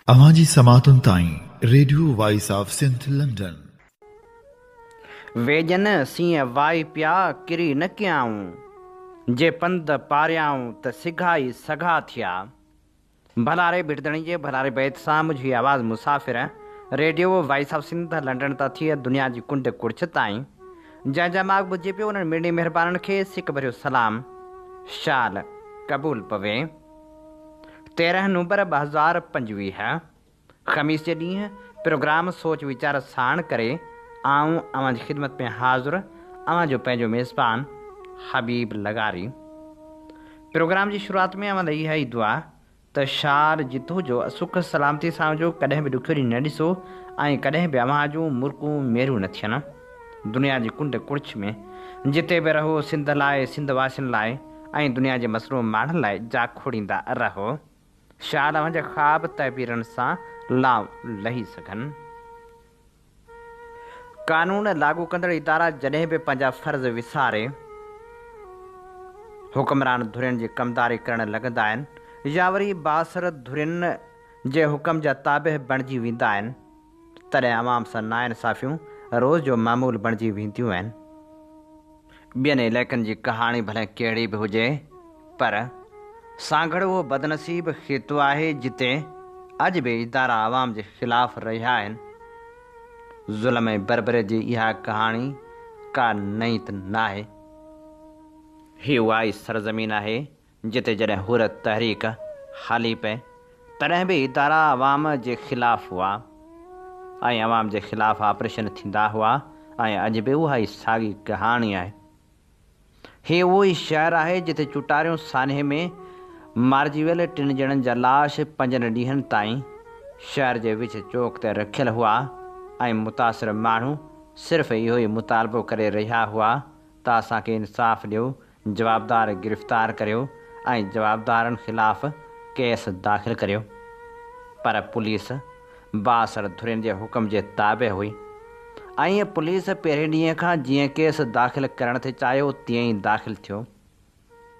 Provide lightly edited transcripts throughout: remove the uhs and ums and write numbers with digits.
अवाजी समातुन ताईं radio voice of Sindh London. वेजन सीअं वाई पिया किरी न कयाऊं, जे पंध पारियाऊं त सिघाई सघा थिया। भलारे बिरदणी जे भलारे बैत सां मुंहिंजी आवाज़ मुसाफ़िर radio voice of Sindh London तां थी दुनिया जी कुंड कुड़छ ताईं। जंहिंजा माॻ ॿुधे पियो उन्हनि मिड़ी महिरबाननि खे सिक भरियो सलाम, शाल क़बूल पवे। 13 नवंबर 2025 ख़मीस जे ॾींहुं प्रोग्राम सोच वीचार साण करे आऊं अव्हां जी ख़िदमत में हाज़ुर अव्हां जो पंहिंजो मेज़बान हबीब लगारी। प्रोग्राम जी शुरूआत में अव्हां इहा ई दुआ त शार जितो जो सुख सलामती सां जो कॾहिं बि ॾुखियो ॾींहुं न ॾिसो ऐं कॾहिं बि अव्हां जूं मुल्कूं मेरूं न थियनि। दुनिया जी कुंड कुड़छ में जिते बि रहो सिंध लाइ, सिंध वासियुनि लाइ ऐं दुनिया जे मसरूं माण्हुनि लाइ जा खोड़ींदा रहो। शायदि अव्हां जा ख़्वाब तहबीरनि सां लाव लही सघनि। कानून लागू कंदड़ इदारा जॾहिं बि पंहिंजा फ़र्ज़ विसारे हुक्मरान धुरियुनि जी कमदारी करणु लॻंदा आहिनि या वरी बासर धुरियुनि जे हुकम जा ताबे बणिजी वेंदा आहिनि, तॾहिं अवाम सां नाइंसाफ़ियूं रोज़ जो मामूल बणिजी वेंदियूं आहिनि। ॿियनि इलाइक़नि जी कहाणी भले कहिड़ी बि हुजे, पर साॻिड़ो उहो बदनसीब ख़ितो आहे जिते अॼु बि इदारा आवाम जे ख़िलाफ़ रहिया आहिनि। ज़ुल्म ऐं बरबरे जी इहा कहाणी का नई त नाहे। ही उहा ई सरज़मीन आहे जिते जॾहिं हुर तहरीक हली पए तॾहिं बि इदारा आवाम जे ख़िलाफ़ हुआ ऐं आवाम जे ख़िलाफ़ ऑपरेशन थींदा हुआ ऐं अॼु बि उहा ई साॻी कहाणी आहे। हीउ उहो ई शहरु आहे जिते चुटारियूं सान्हे में मारिजी वियल 3 ॼणनि जा लाश 5 ॾींहंनि ताईं शहर जे विच चौक ते रखियल हुआ ऐं मुतासिर माण्हू सिर्फ़ु इहो ई मुतालबो करे रहिया हुआ त असांखे इंसाफ़ ॾियो, जवाबदार गिरफ़्तार करियो ऐं जवाबदारनि ख़िलाफ़ केस दाख़िल करियो। पर पुलिस बासर धुरियुनि जे हुकम जे ताबे हुई ऐं पुलिस पहिरें ॾींहं खां जीअं केस दाख़िल करणु थे चाहियो तीअं ई दाख़िल थियो।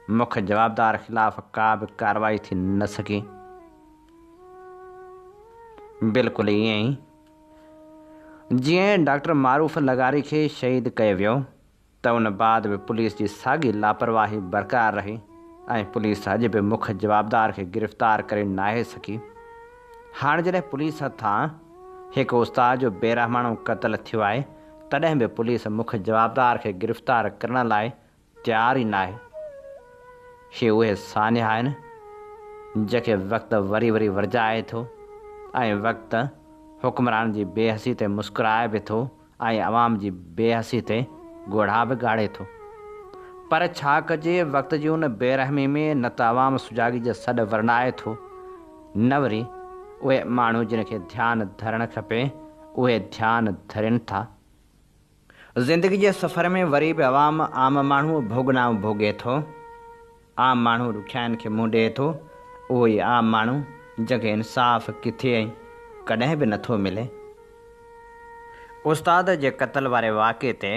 मुख्य जवाबदार ख़िलाफ़ का बि कार्रवाई थी न सघी। बिल्कुलु ईअं ई जीअं डॉक्टर मारूफ़ लगारी खे शहीद कयो वियो त उन बाद बि पुलिस जी साॻी लापरवाही बरक़रार रही ऐं पुलिस अॼु बि मुख्य जवाबदार खे गिरफ़्तार करे नाहे सघी। हाणे जॾहिं पुलिस हथां हिकु उस्ताद जो बेरहमानो क़त्ल थियो आहे तॾहिं बि पुलिस मुख्य जवाबदार खे गिरफ़्तार करण लाइ तयारु ई नाहे। हे उहे सान्या आहिनि जंहिंखे वक़्तु वरी वरी वरजाए थो ऐं वक़्तु हुक्मरान जी बेहसी ते मुस्कुराए बि थो ऐं अवाम जी बेहसी ते ॻोढ़ा बि ॻाड़े थो। पर छा कजे, वक़्त जी उन बेरहमी में न त अवाम सुजाॻी जा सॾ वरनाए थो, न वरी उहे माण्हू जिन खे ध्यानु धरणु खपे उहे ध्यानु धरनि था। ज़िंदगी जे सफ़र में वरी बि अवाम आम माण्हू भोगनाऊं भोगे थो। आम माण्हू ॾुखियाईनि खे मुंहुं ॾिए थो, उहो ई आम माण्हू जंहिंखे इंसाफ़ किथे ऐं कॾहिं बि नथो मिले। उस्ताद जे क़त्ल वारे वाक़े ते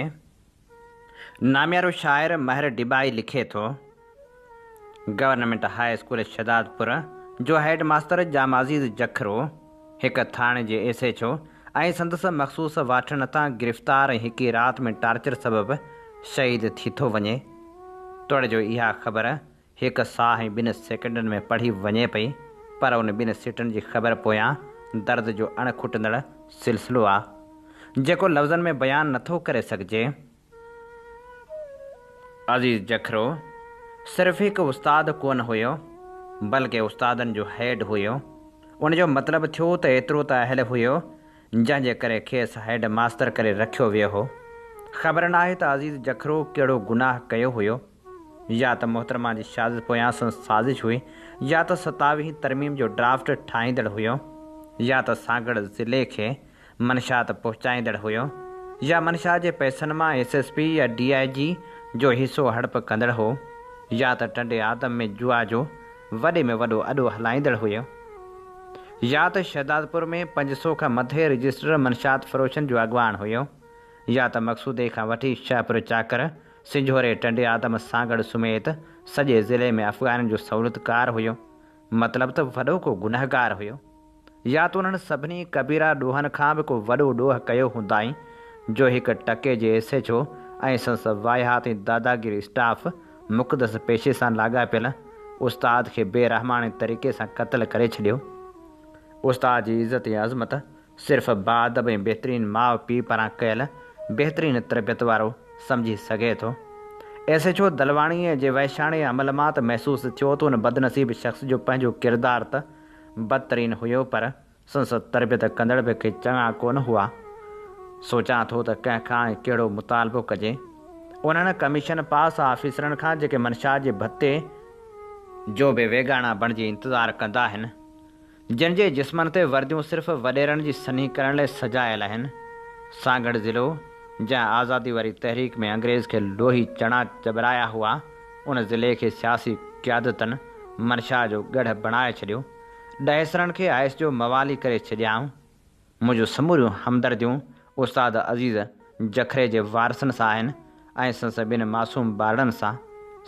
नामियारो शाइर महर डिबाई लिखे थो, गवर्नमेंट हाई स्कूल शहदादपुर जो हेड मास्टर जाम अज़ीज़ जखरो हिकु थाणे जे एसएचओ ऐं संदसि मख़सूस वाठण तां गिरफ़्तार ऐं हिकु राति में टार्चर सबबि शहीद थी थो वञे। तोड़ जो इहा ख़बर हिकु साह ऐं 2 सेकंडनि में पढ़ी वञे पई, पर उन 2 सीटनि जी ख़बर पोयां दर्द जो अणखुटंदड़ सिलसिलो आहे जेको लफ़्ज़नि में बयानु नथो करे सघिजे। अज़ीज़ जखरो सिर्फ़ु हिकु उस्ताद कोन हुयो बल्कि उस्तादनि जो हेड हुयो। उनजो मतिलबु थियो त एतिरो त अहल हुयो जंहिंजे करे खेसि हेड मास्टर करे रखियो वियो हो। ख़बर नाहे त अज़ीज़ जखरो कहिड़ो गुनाह कयो हुयो, या त मोहतरमा जी शाज़ पोयां साज़िश हुई, या त 27वीं तरमीम जो ड्राफ्ट ठाहींदड़ हुयो, या त साॻड़ ज़िले खे मनशात पहुचाईंदड़ हुयो, या मनशा जे पैसनि मां SSP या DIG जो हिसो हड़प कंदड़ हो, या त टंडे आदम में जुआ जो वॾे में वॾो अॾो हलाईंदड़ हुयो, या त शहदादपुर में 500 खां मथे रजिस्टर मनशात फ़रोशनि जो अॻवान हुयो, या त मक़सूदे खां वठी शाहपुर चाकर सिंझोरे टंडे आदम साॻड़ समेत सॼे ज़िले में अफ़गाननि जो सहूलियतकार हुयो। मतिलबु त वॾो को गुनहगार हुयो, या त उन्हनि सभिनी कबीरा ॾोहनि खां बि को वॾो ॾोह कयो हूंदाई जो हिकु टके जे एसएचओ ऐं संस वाहियात ऐं दादागिरी स्टाफ मुक़दस पेशे सां लाॻापियल उस्ताद खे बेरहमाने तरीक़े सां क़त्ल करे छॾियो। उस्ताद जी इज़त ऐं अज़मत सिर्फ़ु बाअदब ऐं बहितरीनु माउ पीउ पारां कयल बहितरीनु तरबियत वारो सम्झी सघे थो। एसएचओ दलवाणीअ जे वैशाणे अमल मां त महसूसु थियो त उन बदनसीब शख़्स जो पंहिंजो किरदारु त बदतरीन हुयो, पर संस तरबियत कंदड़ बि के चङा कोन हुआ। सोचां थो त कंहिं खां कहिड़ो मुतालबो कजे। उन्हनि कमीशन पास ऑफिसरनि खां जेके मनशा जे भत्ते जो बि वेगाणा बणिजी इंतज़ारु कंदा आहिनि, जिन जे जिस्मनि ते वर्दियूं सिर्फ़ु वॾेरनि जी सनी करण लाइ सजायल आहिनि। सागड़ ज़िलो जंहिं आज़ादी वारी तहरीक में अंग्रेज़ खे लोही चणा चबराया हुआ, उन ज़िले खे सियासी क़यादतनि मनशा जो गढ़ बणाए छॾियो। ॾहेसरनि खे आइस जो मवाली करे छॾियाऊं। मुंहिंजूं समूरियूं हमदर्दियूं उस्ताद अज़ीज़ जखरे जे वारसनि सां आहिनि ऐं संस ॿिनि मासूम ॿारनि सां।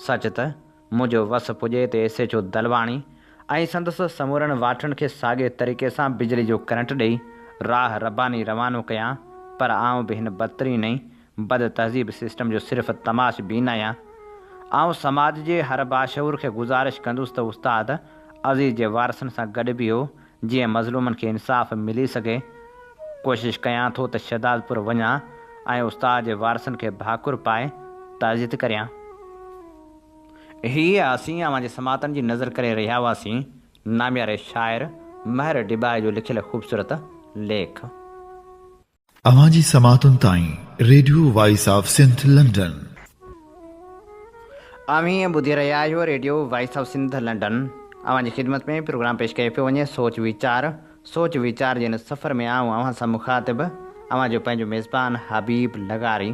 सच त मुंहिंजो वस पुॼे त एसएचओ दलवाणी ऐं संदसि समूरनि वाठनि खे साॻे तरीक़े सां बिजली जो करंट ॾेई राह रबानी रवानो कयां, पर आउं बि हिन बदतरीन ऐं बद तहज़ीब सिस्टम जो सिर्फ़ु तमाशबीन आहियां। आउं समाज जे हर बाशऊर खे गुज़ारिश कंदुसि त उस्ताद अज़ीज़ जे वारसनि सां गॾु बीहो जीअं मज़लूमनि खे इंसाफ़ मिली सघे। कोशिश कयां थो त शहदादपुर वञा ऐं उस्ताद जे वारसनि खे भाकुर पाए ताज़ियत करियां। हीअ असीं अवां जे समातनि जी नज़र करे रहिया हुआसीं नामियारे शाइर महर डिबाए जो लिखियल ख़ूबसूरत लेख। अवां जी समातुनि ताईं radio voice of Sindh London. अवीं ॿुधी रहिया आहियो radio voice of Sindh London. अवां जी ख़िदमत में प्रोग्राम पेश कयो पियो वञे सोच वीचार जे हिन सफ़र में आऊं अवां सां मुखातिब अवां जो पंहिंजो मेज़बान हबीब लगारी।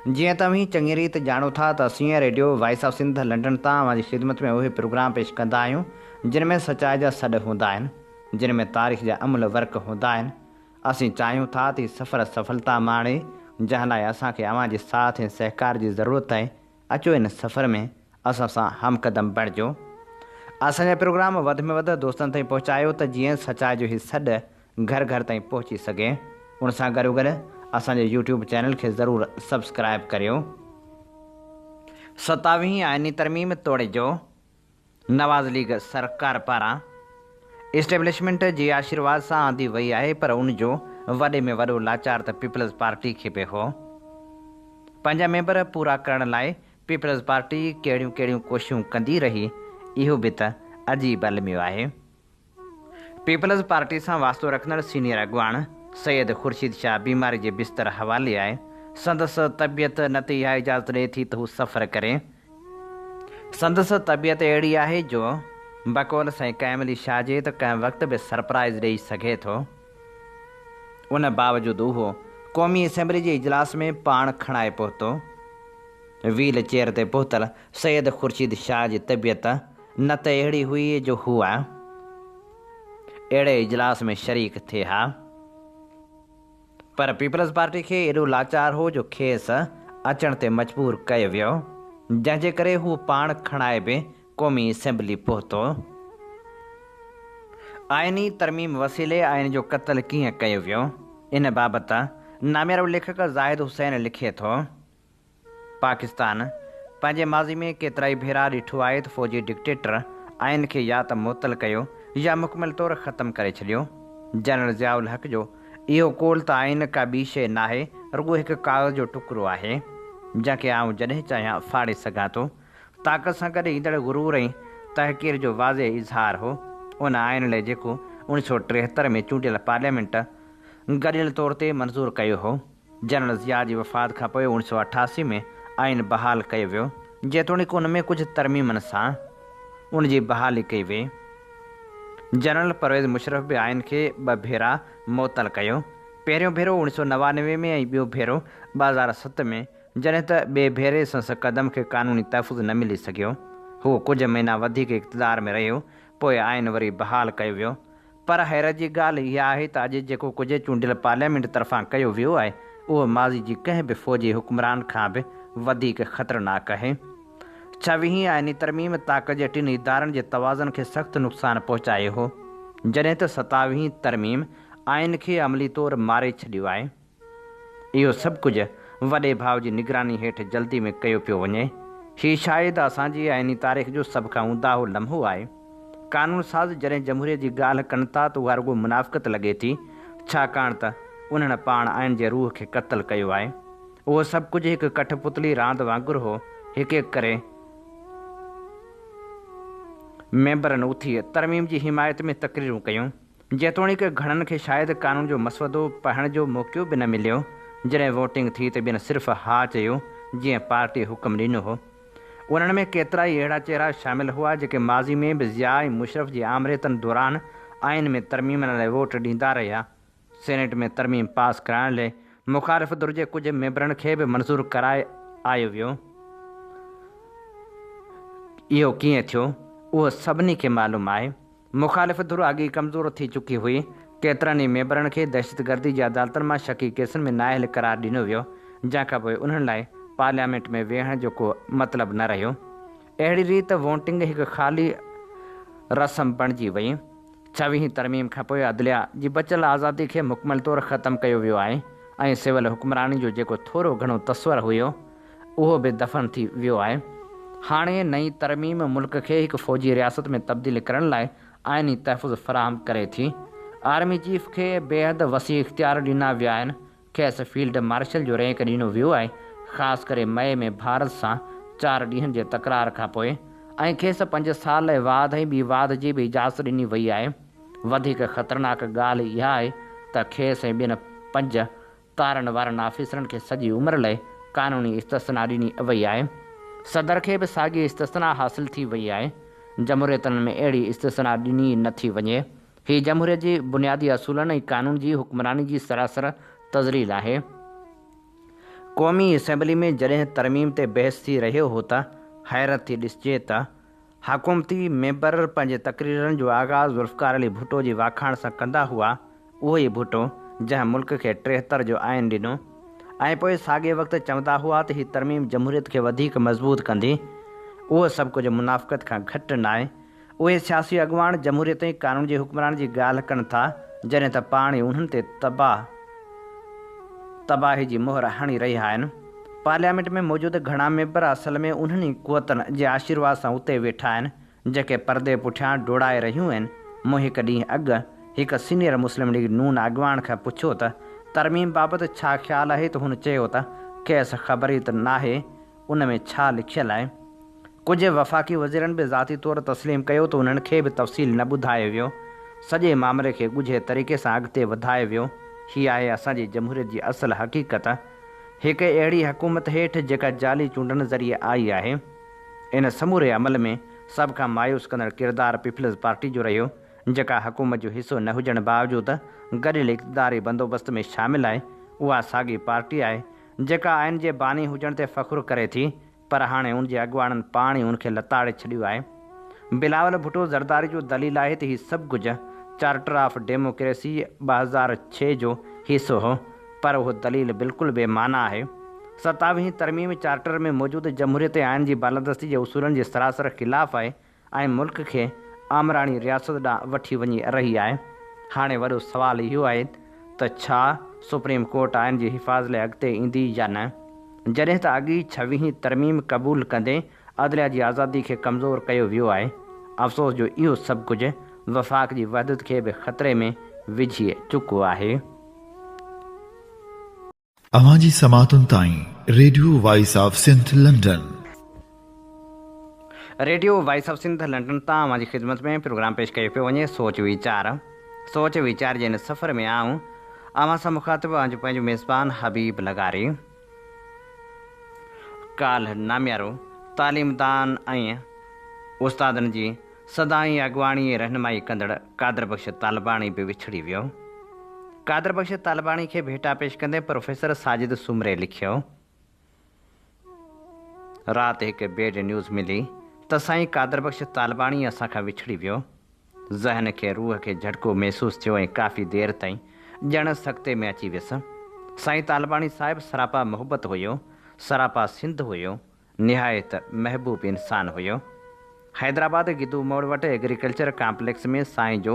जीअं तव्हीं चङी रीति ॼाणो था त असीं radio voice of Sindh London तां अवां जी ख़िदमत में उहे प्रोग्राम पेश कंदा आहियूं जिन में सचाई जा सॾ हूंदा आहिनि, जिन में तारीख़ जा अमल वर्क हूंदा आहिनि। असीं चाहियूं था त सफ़र सफलता माणे, जंहिं लाइ असांखे अवां जे साथ ऐं सहकार जी ज़रूरत आहे। अचो इन सफ़र में असां सां हमक़दम बणिजो। असांजा प्रोग्राम वधि में वधि दोस्तनि ताईं पहुचायो त जीअं सचाई जो हीउ सॾ घर घर ताईं पहुची सघे। उन सां गॾोगॾु असांजे यूट्यूब चैनल खे ज़रूरु सब्सक्राइब करियो। 27वीं आइनी तरमीम तोड़े जो नवाज़ लीग सरकार पारां इस्टेब्लिशमेंट जे आशीर्वाद सां आंदी वई आहे, पर उनजो वॾे में वॾो लाचार त पीपल्स पार्टी खे बि हो। 5 मेंबर पूरा करण लाइ पीपल्स पार्टी कहिड़ियूं कहिड़ियूं कोशिशूं कंदी रही, इहो बि त अजीब अलमियो आहे। पीपल्स पार्टी सां वास्तो रखंदड़ सीनियर अॻुवाण सैयद ख़ुर्शीद शाह बीमारी जे बिस्तर हवाले आहे। संदसि तबियत न त इहा इजाज़त ॾिए थी त हू सफ़र करे। संदसि तबियत अहिड़ी आहे जो बकौल साईं कैम अली शाह जे त कंहिं वक़्तु बि सरप्राइज़ ॾेई सघे थो। उन बावजूदि उहो क़ौमी असेंबली जे इजलास में पाण खणाए पहुतो। व्हील चेयर ते पहुतल सैयद ख़ुर्शीद शाह जी तबियत न त अहिड़ी हुई जो हुआ अहिड़े इजलास में शरीक थिए हा, पर पीपल्स पार्टी खे एॾो लाचार हो जो खेसि अचण ते मजबूर कयो वियो, जंहिंजे करे हू पाण खणाए बि क़ौमी असेंबली पहुतो। आइनी तरमीम वसीले आइन जो क़त्ल कीअं कयो वियो, इन बाबति नामियारो लेखक ज़ाहिद हुसैन लिखे थो। पाकिस्तान पंहिंजे माज़ी में केतिरा ई भेरा ॾिठो आहे त फ़ौजी डिक्टेटर आइन खे या त मुअतल कयो या मुकमल तौरु ख़तमु करे छॾियो। जनरल ज़ियाउल हक़ जो इहो कोल त आइन का ॿी शइ नाहे, रुॻो हिकु काग़ज़ जो टुकड़ो आहे जंहिंखे आउं जॾहिं चाहियां फाड़े सघां थो। ताक़त सां गॾु ईंदड़ गुरूर ऐं तहक़ीर जो वाज़े इज़हार हो। उन आइन लाइ जेको 1973 में चूंडियल पार्लियामेंट गॾियल तौर ते मंज़ूरु कयो हो। जनरल ज़िया जी वफ़ात खां पोइ 1988 में आइन बहाल कयो वियो, जेतोणीकि उन में कुझु तरमीमनि सां उन जी बहाली कई वई। जनरल परवेज़ मुशर्रफ बि आइन खे 2 भेरा मुअतल कयो। पहिरियों भेरो 1999 में ऐं ॿियो भेरो 2007 में, जॾहिं त ॿिए भेरे संस क़दम खे क़ानूनी तहफ़ुज़ न मिली सघियो। हू कुझु महीना वधीक इक़्तिदार में रहियो, पोइ आइन वरी बहाल कयो वियो। पर हैरत जी ॻाल्हि इहा आहे त अॼु जेको कुझु चूंडियल पार्लियामेंट तरफ़ां कयो वियो आहे, उहो माज़ी जी कंहिं बि फ़ौजी हुक्मरान खां बि वधीक ख़तरनाक आहे। 26वीं आइनी तरमीम ताक़त जे टिनि इदारनि जे तवाज़न खे सख़्तु नुक़सानु पहुचायो हो। जॾहिं त 27वीं तरमीम आइन खे अमली तौरु मारे छॾियो आहे। इहो सभु कुझु वॾे भाउ जी निगरानी हेठि जल्दी में कयो पियो वञे। हीउ शायदि असांजी आइनी तारीख़ जो सभ खां उंदाहो लम्हो आहे। कानून साज़ जॾहिं जमहूरियत जी ॻाल्हि कनि था त उहा रुॻो मुनाफ़िक़त लॻे थी, छाकाणि त उन्हनि पाण आइन जे रूह खे क़त्ल कयो आहे। उहो सभु कुझु हिकु कठपुतली रांदि वांगुरु हो। हिकु करे मेंबरनि उथी तरमीम जी हिमायत में तक़रीरूं कयूं, जेतोणीकि घणनि खे शायदि कानून जो मसवदो पढ़ण जो मौक़ो बि न मिलियो। जॾहिं वोटिंग थी त ॿियनि सिर्फ़ु हा चयो जीअं पार्टी हुकुम ॾिनो हो। उन्हनि में केतिरा ई अहिड़ा चेहरा शामिल हुआ जेके माज़ी में बि ज़िया ऐं मुशरफ जी आमरेतनि दौरान आइन में तरमीमनि लाइ वोट ॾींदा रहिया। सेनेट में तरमीम पास कराइण लाइ मुखालिफ़ धुर जे कुझु मेंबरनि खे बि मंज़ूरु कराए आयो वियो। इहो कीअं थियो उहो सभिनी खे मालूम आहे। मुखालिफ़ धुर अॻी कमज़ोर थी चुकी हुई। केतिरनि ई मेंबरनि खे दहशतगर्दी जी अदालतनि मां शकी केसनि में नाअहल करार ॾिनो वियो, जंहिंखां पोइ उन्हनि लाइ पार्लियामेंट में वेहण जो को मतिलबु न रहियो। अहिड़ी रीति वोटिंग हिकु ख़ाली रस्म बणिजी वई। 26वीं तरमीम खां पोइ अदलिया जी बचियल आज़ादी खे मुकमल तौरु ख़तमु कयो वियो आहे ऐं सिविल हुक्मरानी जो जेको थोरो घणो तस्वर हुयो उहो बि दफ़न थी वियो आहे। हाणे नई तरमीम मुल्क खे हिकु फ़ौजी रियासत में तब्दील करण लाइ आइनी तहफ़ुज़ फ़राहम करे थी। आर्मी चीफ खे बेहद वसी इख़्तियार ॾिना विया आहिनि। खेसि फील्ड मार्शल जो रैंक ॾिनो वियो आहे, ख़ासि करे मई में भारत सां 4 ॾींहंनि जे तकरार खां पोइ, ऐं खेसि 5 साल वाध ऐं ॿी वाध जी बि इजाज़त ॾिनी वई आहे। वधीक ख़तरनाक ॻाल्हि इहा आहे त खेसि ऐं ॿियनि 5 तारनि वारनि ऑफिसरनि खे सॼी उमिरि लाइ क़ानूनी इस्तिस्ना ॾिनी वई आहे। सदर खे बि साॻी इस्तिस्ना हासिलु थी वई आहे। जमहूरियतनि में अहिड़ी इस्तिस्ना ॾिनी नथी वञे। हीअ जमहूरियत जी बुनियादी असूलनि ऐं कानून जी हुक्मरानी जी सरासर तज़लील आहे। क़ौमी असेंबली में जॾहिं तरमीम ते बहस थी रहियो हो त हैरत थी ॾिसिजे त हुकूमती मेंबर पंहिंजे तक़रीरनि जो आगाज़ ज़ुल्फ़कार अली भुट्टो जी वाखाण सां कंदा हुआ। उहो ई भुट्टो जंहिं मुल्क खे 73 जो आइन ॾिनो ऐं पोइ साॻिए वक़्तु चवंदा हुआ त हीअ तरमीम जमहूरियत खे वधीक मज़बूत कंदी। उहो सभु कुझु मुनाफ़िक़त खां घटि न आहे। उहे सियासी अॻुवान जमहूरियत ऐं कानून जी हुक्मरान जी ॻाल्हि कनि था, जॾहिं त पाण ई उन्हनि ते तबाही जी मोहर हणी रहिया आहिनि। पार्लियामेंट में मौजूदु घणा मेंबर असल में उन्हनि क़ुवतनि जे आशीर्वाद सां उते वेठा आहिनि जेके परदे पुठियां डोड़ाए रहियूं आहिनि। मूं हिकु ॾींहुं अॻु हिकु सीनियर मुस्लिम लीग नून अॻुवान खां पुछियो त तरमीम बाबति छा ख़्यालु आहे, त हुन चयो त खेसि ख़बर ई त नाहे उन में छा लिखियलु आहे। कुझु वफ़ाक़ी वज़ीरनि बि ज़ाती तौरु तस्लीम कयो त उन्हनि खे बि तफ़सील न ॿुधायो वियो। सॼे मामले खे ॻुझे तरीक़े सां अॻिते वधायो वियो। हीअ आहे असांजी जमहूरियत जी असुलु हक़ीक़त। हिकु अहिड़ी हुकूमत हेठि जेका जाली चूंडनि ज़रिए आई आहे। इन समूरे अमल में सभ खां मायूस कंदड़ किरदारु पीपल्स पार्टी जो रहियो, जेका हुकूमत जो हिसो न हुजण बावजूदि गॾियल इक़्तिदारी बंदोबस्त में शामिल आहे। उहा साॻी पार्टी आहे जेका आइन जे बानी हुजण ते फ़ख़्रु करे थी, पर हाणे उन जे अॻुवाणनि पाण ई उनखे लताड़े छॾियो आहे। बिलावल भुट्टो ज़रदारी जो दलील आहे त हीउ सभु कुझु चार्टर ऑफ डेमोक्रेसी 2006 जो हिसो हो, पर उहो दलील बिल्कुलु बेमाना आहे। 27वीं तरमीम चार्टर में मौजूदु जमहूरियत आइन जी बालादस्ती जे उसूलनि जे सरासर ख़िलाफ़ु आहे ऐं मुल्क खे आमराणी रियासत ॾांहुं वठी वञी रही आहे। हाणे वॾो सुवालु इहो आहे त छा सुप्रीम कोर्ट आइन जी हिफ़ाज़त लाइ अॻिते ईंदी या न। जॾहिं त अॻी 26वीं तरमीम क़बूलु कंदे अदलिया जी आज़ादी खे कमज़ोर कयो वियो आहे। अफ़सोस जो इहो सभु कुझु वफ़ाक़ जी वहदत खे बि ख़तरे में विझी चुको आहे। अवांजी समातुनि ताईं radio voice of Sindh London. Radio voice of Sindh London तां अवांजी ख़िदमत में प्रोग्राम पेश कयो पियो वञे सोच वीचार जे हिन सफ़र में आऊं अवां सां मुखातिब आहियां पंहिंजो मेज़बान हबीब लगारी। काल्ह नामियारो तालीमदान ऐं उस्तादनि जी सदाई अॻुवाणी ऐं रहनुमाई कंदड़ कादर बख़्श तालिबाणी बि विछड़ी वियो। कादर बख़्श तालिबाणी खे भेटा पेश कंदे प्रोफेसर साजिद सुमरे लिखियो, राति हिकु बेड न्यूज़ मिली त साईं कादर बख़्श तालिबाणी असांखां विछड़ी वियो। ज़हन खे रूह खे झटको महसूसु थियो ऐं काफ़ी देरि ताईं ॼण सख़्ते में अची वियुसि। साईं तालिबाणी साहिबु सरापा मोहबत हुयो, सरापा सिंध हुयो, निहायत महबूब इंसानु हुयो। हैदराबाद गिदू मोड़ वटि एग्रीकल्चर कॉम्प्लेक्स में साईं जो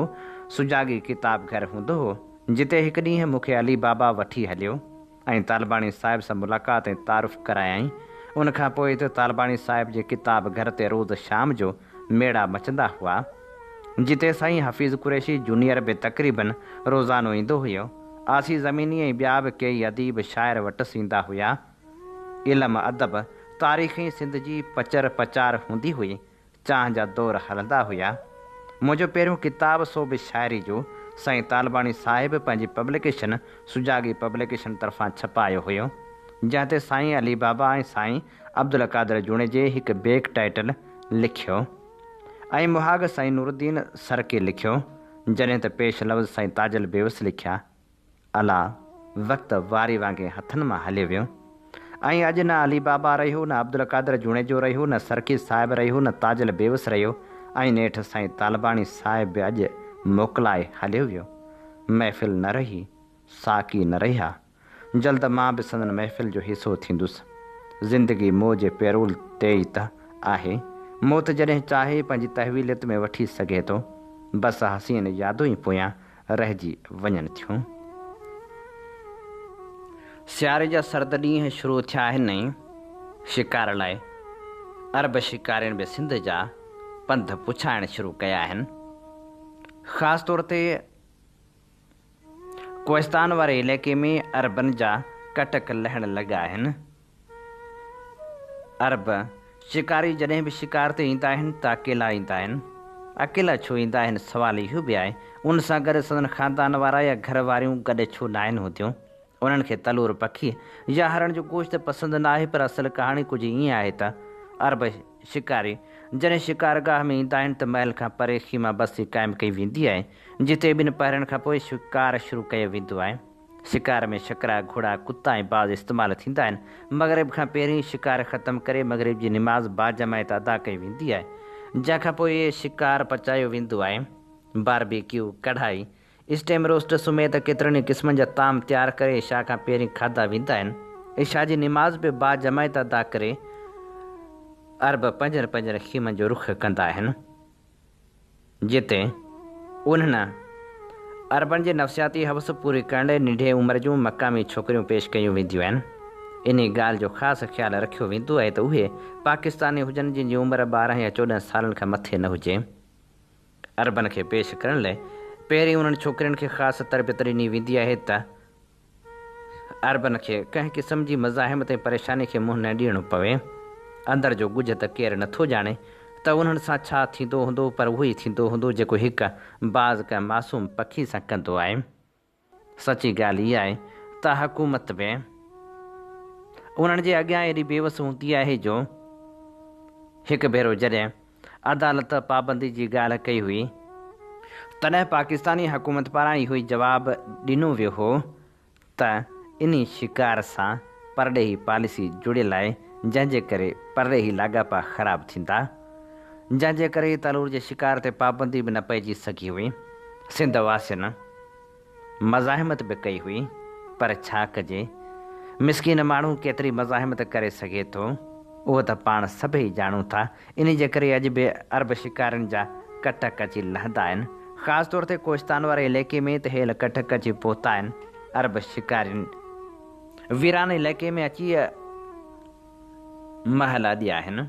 सुजागी किताब घर हूंदो हो, जिते हिकु ॾींहुं मूंखे अली बाबा वठी हलियो ऐं तालबाणी साहिब सां मुलाक़ात ऐं तारुफ़ करायई। उनखां पोइ त तालबाणी साहिब जे किताब घर ते रोज़ शाम जो मेड़ा मचंदा हुआ, जिते साईं हफ़ीज़ कुरैशी जूनियर बि तक़रीबन रोज़ानो ईंदो हुयो। आसी ज़मीनी ऐं ॿिया बि कई अदीब शाइर वटि ईंदा हुआ। इल्म अदब तारीख़ी सिंध जी पचर पचार हूंदी हुई। चाह जा दौर हलंदा हुआ। मुंहिंजो पहिरियों किताब सो बि शाइरी जो साईं तालबाणी साहिब पंहिंजी पब्लिकेशन सुजागी पब्लिकेशन तरफ़ां छपायो हुयो, जंहिं ते साईं अली बाबा ऐं साईं अब्दुल कादर जूणे जे हिकु बेक टाइटल लिखियो ऐं मुहाग साईं नूरुद्दीन सरके लिखियो, जॾहिं त पेश लफ़्ज़ साईं ताजल बेवस लिखिया। अला वक़्तु वारी वांगुरु हथनि मां हली वियो ऐं अॼु न अली बाबा रहियो, न अब्दुल कादर जूणे जो रहियो, न सरकी साहिब रहियो, न ताजल बेवस रहियो ऐं नेठि साईं तालबाणी साहिब बि अॼु मोकिलाए हलियो वियो। महफ़िल न रही, साकी न रहिया, जल्द मां बि संदन महफ़िल जो हिसो थींदुसि। ज़िंदगी मौज पैरोल ते ई त आहे। मौत जॾहिं चाहे पंहिंजी तहवीलियत में वठी सघे थो। बसि हसीन यादूं ई पोयां रहिजी वञनि थियूं। सियारे जा सर्द ॾींहं शुरू थिया आहिनि शिकार लाइ। अरब शिकारियुनि बि सिंध जा पंध पुछाइण शुरू कया आहिनि। ख़ासि तौर ते कोहिस्तान वारे इलाइक़े में अरबनि जा कटक लहण लॻा आहिनि। अरब शिकारी जॾहिं बि शिकार ते ईंदा आहिनि त अकेला ईंदा आहिनि। अकेला छो ईंदा आहिनि, सवाल इहो बि आहे। उन सां गॾु संदन ख़ानदान वारा या घर वारियूं गॾु छो न आहिनि हूंदियूं। उन्हनि खे तलूर पखी या हरण जो गोश्त पसंदि न आहे, पर असल कहाणी कुझु ईअं आहे त अरब शिकारी जॾहिं शिकारगाह में ईंदा आहिनि त महल खां परे ख़ीमा बस्ती क़ाइमु कई वेंदी आहे, जिते ॿिनि पहरनि खां पोइ शिकार शुरू कयो वेंदो आहे। शिकार में शकरा, घोड़ा, कुता ऐं बाज़ इस्तेमालु थींदा आहिनि। मग़रिब खां पहिरीं शिकार ख़तमु करे मग़रिब जी निमाज़ बाजमायत अदा कई वेंदी आहे, जंहिंखां पोइ शिकार पचायो वेंदो आहे। बारबेक्यू, कढ़ाई, स्टेम रोस्ट समेत केतिरनि ई क़िस्मनि जा ताम तयारु करे इशा खां पहिरीं खाधा वेंदा आहिनि। इशा जी निमाज़ बि बाजमायत अदा करे अरब पंजनि पंजनि ख़ीमनि जो रुख़ कंदा आहिनि, जिते उन्हनि अरबनि जे नफ़्सियाती हवस पूरी करण लाइ नंढे उमिरि जूं मक़ामी छोकिरियूं पेश कयूं वेंदियूं आहिनि। इन ॻाल्हि जो ख़ासि ख़्यालु रखियो वेंदो आहे त उहे पाकिस्तानी हुजनि जिन जी उमिरि 12 या 14 सालनि खां मथे न हुजे। अरबनि खे पेश करण लाइ पहिरीं उन्हनि छोकिरियुनि खे ख़ासि तरबियत ॾिनी वेंदी आहे त अरबनि खे कंहिं क़िस्म जी मज़ाहिमत ऐं परेशानी खे मुंहुं न ॾियणो पवे। अंदरि जो गुझ त केरु नथो ॼाणे त उन्हनि सां छा थींदो हूंदो, पर उहो ई थींदो हूंदो जेको हिकु बाज़ कंहिं मासूम पखी सां कंदो आहे। सची ॻाल्हि इहा आहे त हुकूमत बि उन्हनि जे अॻियां एॾी बेवस हूंदी आहे जो हिकु भेरो जॾहिं अदालत पाबंदी जी ॻाल्हि कई हुई, तॾहिं पाकिस्तानी हुकूमत पारां इहो ई जवाबु ॾिनो वियो हो त इन शिकार सां परॾेही पॉलिसी जुड़ियल आहे, जंहिंजे करे परॾेही लाॻापा ख़राबु थींदा, जंहिंजे करे तलूर जे शिकार ते पाबंदी बि न पइजी सघी हुई। सिंध वासियुनि मज़ाहिमत बि कई हुई, पर छा कजे, मिसकिन माण्हू केतिरी मज़ाहिमत करे सघे थो उहो त पाण सभई ॼाणूं था। इन जे करे अॼु बि अरब शिकारनि जा कटक अची लहंदा आहिनि। ख़ासि तौर ते कोहिस्तान वारे इलाइक़े में त हेल कटक अची पहुता आहिनि। अरब शिकारियुनि वीरान इलाइक़े में अची महल अॼु आहिनि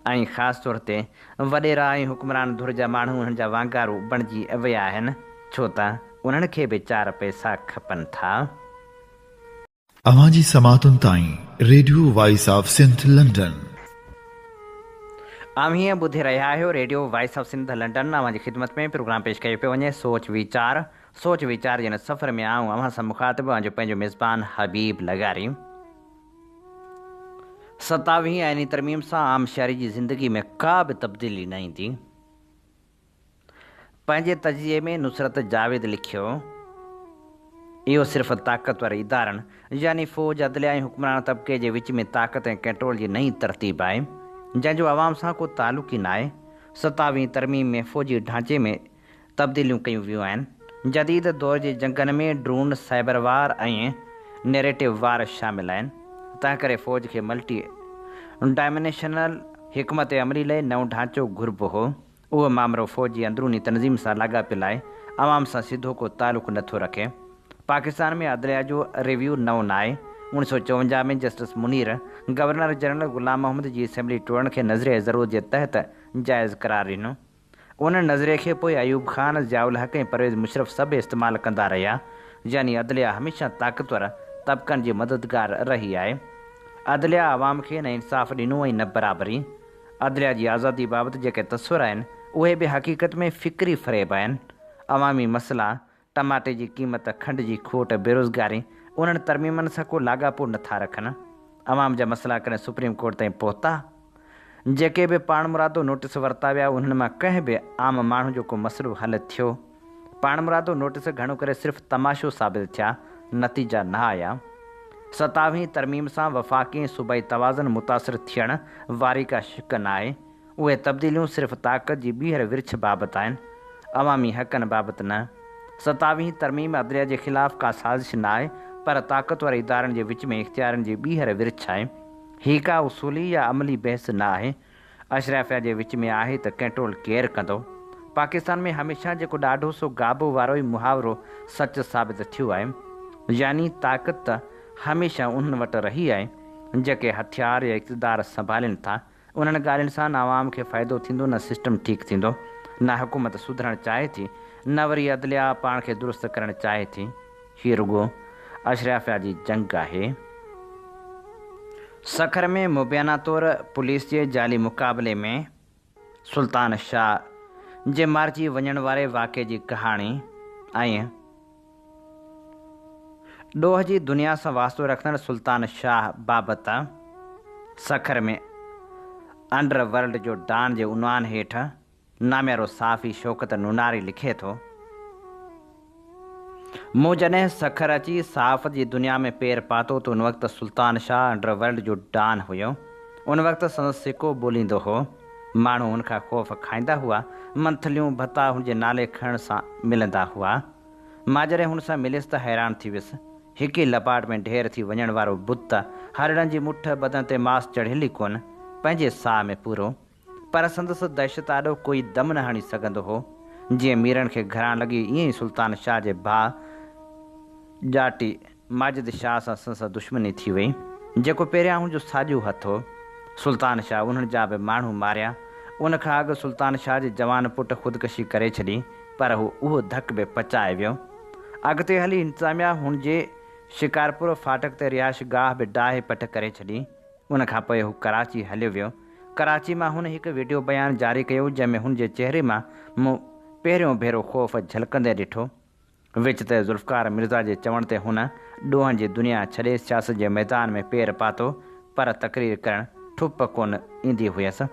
ऐं ख़ासि तौर ते वॾेरा ऐं हुक्मरान धुर जा माण्हू उन्हनि जा वांगारू बणिजी विया आहिनि, छो त उन्हनि खे बि 4 पैसा खपनि था। अवां जी समातुनि ताईं radio voice of Sindh London. आम हीअं ॿुधी रहिया आहियो radio voice of Sindh London. अवां जी ख़िदमत में प्रोग्राम पेश कयो पियो वञे सोच वीचार जे सफ़र में आऊं अवां सां मुखातिब जो पंहिंजो मेज़बान हबीब लगारी। 27 आइनी तरमीम सां आम शहरी जी ज़िंदगी में का बि तब्दीली न ईंदी। पंहिंजे तजिए में नुसरत जावेद लिखियो, इहो सिर्फ़ु ताक़तवर इदारनि यानी फ़ौज, अदलिया ऐं हुक्मरान तबिके जे विच में ताक़त ऐं कंट्रोल जी नई तरतीब आहे, जंहिंजो आवाम सां को तालुक़ ई न आहे। 27वीं तरमीम में फ़ौजी ढांचे में तब्दीलियूं कयूं वियूं आहिनि। जदीद दौर जे जंगनि में ड्रोन, साइबर वार ऐं नैरेटिव वार शामिल आहिनि। तंहिं करे फ़ौज खे मल्टी डायमेंशनल हिकमत अमली लाइ नओं ढांचो घुरिबो हो। उहो मामिलो फ़ौजी अंदरूनी तनज़ीम सां लाॻापियल आहे, आवाम सां सिधो को तालुक़ु नथो रखे। पाकिस्तान में अदलिया जो रिव्यू नओं न आहे। 1954 में जस्टिस मुनीर गवर्नर जनरल ग़ुलाम मोहम्मद जी असेंबली टोड़ण खे नज़रिए ज़रूरत जे तहत जाइज़ करार ॾिनो। उन नज़रिए खे पोइ अयूब ख़ान, ज़ियाउल हक़ ऐं परवेज़ मुशरफ सभु इस्तेमालु कंदा रहिया। यानी अदलिया हमेशह ताक़तवर तबक़नि जी मददगार रही आहे। अदलिया आवाम खे न इंसाफ़ ॾिनो ऐं न बराबरी। अदलिया जी आज़ादी बाबति जेके तस्वर आहिनि उहे बि हक़ीक़त में फ़िक्री फ़रेब आहिनि। अवामी मसइला, टमाटे जी क़ीमत, खंड जी खोट, बेरोज़गारी उन्हनि तरमीमनि सां को लाॻापो नथा रखनि। अवाम जा मसइला कॾहिं सुप्रीम कोर्ट ताईं पहुता? जेके बि पाण मुरादो नोटिस वरिता विया उन्हनि मां कंहिं बि आम माण्हू जो को मसइलो हल थियो? पाण मुरादो नोटिस घणो करे सिर्फ़ु तमाशो साबित थिया, नतीजा न आया। 27वीं तरमीम सां वफ़ाक़ी सूबाई तवाज़न मुतासिर थियण वारी का शिक न आहे। उहे तब्दीलियूं सिर्फ़ु ताक़त जी ॿीहर विर्छ बाबति आहिनि, अवामी हक़नि बाबति न। 27वीं तरमीम अदलिया जे ख़िलाफ़ का साज़िश न आहे, पर ताक़तवर इदारनि जे विच में इख़्तियारनि जी ॿीहर विर्छ आहे। हीअ का उसूली या अमली बहस न आहे। अशराफिया जे विच में आहे त कंट्रोल केरु कंदो? पाकिस्तान में हमेशह जेको ॾाढो सो गाबो वारो ई मुहावरो सच साबित थियो आहे। यानी ताक़त त हमेशह उन्हनि वटि रही आहे जेके हथियार या इक़्तिदार संभालनि था। उन्हनि ॻाल्हियुनि सां न आवाम खे फ़ाइदो थींदो, न सिस्टम ठीकु थींदो, न हुकूमत सुधरणु चाहे थी, न वरी अदलिया पाण खे दुरुस्त करणु चाहे थी। हीअ रुॻो अशराफिया जी जंग आहे। सखर में मुबैना तौरु पुलिस जे जाली मुक़ाबले में सुल्तान शाह जे मारिजी वञण वारे वाक़े जी कहाणी ऐं ॾोह जी दुनिया सां वास्तो रखंदड़ सुल्तान शाह बाबति सखर में अंडरवर्ल्ड जो डॉन जे उनवान हेठि नाम्यारो साफ़ी शौकत नूनारी लिखे थो। मूं जॾहिं सखर अची साफ़ जी दुनिया में पेर पातो त उन वक़्तु सुल्तान शाह अंडरवर्ल्ड जो डॉन हुयो। उन वक़्तु संदसि सिको ॿोलींदो हो। माण्हू हुनखां ख़ौफ़ खाईंदा हुआ। मंथलियूं भत्ता हुनजे नाले खणण सां मिलंदा हुआ। मां जॾहिं हुन सां मिलियसि त हैरान थी वियुसि। हिकु ई लपाट में ढेर थी वञण वारो बुत, हरड़नि जी मुठ, बदन ते मांस चढ़ियल ई कोन, पंहिंजे साह में पूरो। पर संदसि दहशत आॾो कोई दम न हणी सघंदो हो। जीअं मीरनि खे घरां लॻी ईअं ई सुल्तान शाह जे भाउ ॼाटी माजिद शाह सां संदसि दुश्मनी थी वई, जेको पहिरियां हुनजो साॼो हथु हो। सुल्तान शाह उन्हनि जा बि माण्हू मारिया। उन खां अॻु सुल्तान शाह जे जवान पुट ख़ुदकशी करे छॾी, पर उहो धक बि पचाए वियो। अॻिते हली इंतिज़ामिया हुनजे शिकारपुर फाटक ते रिहाइश गाह बि डाहे पट करे छॾी। उन खां पोइ हू कराची हलियो वियो। कराची मां हुन हिकु वीडियो बयानु जारी कयो जंहिंमें हुनजे चहिरे मां मूं पहिरियों भेरो ख़ौफ़ झलकंदे ॾिठो। विच ते ज़ुल्फ़कार मिर्ज़ा जे चवण ते हुन ॾोहनि जी दुनिया छॾे सियासत जे मैदान में पेर पातो, पर तक़रीर करणु ठुप कोन ईंदी हुयसि।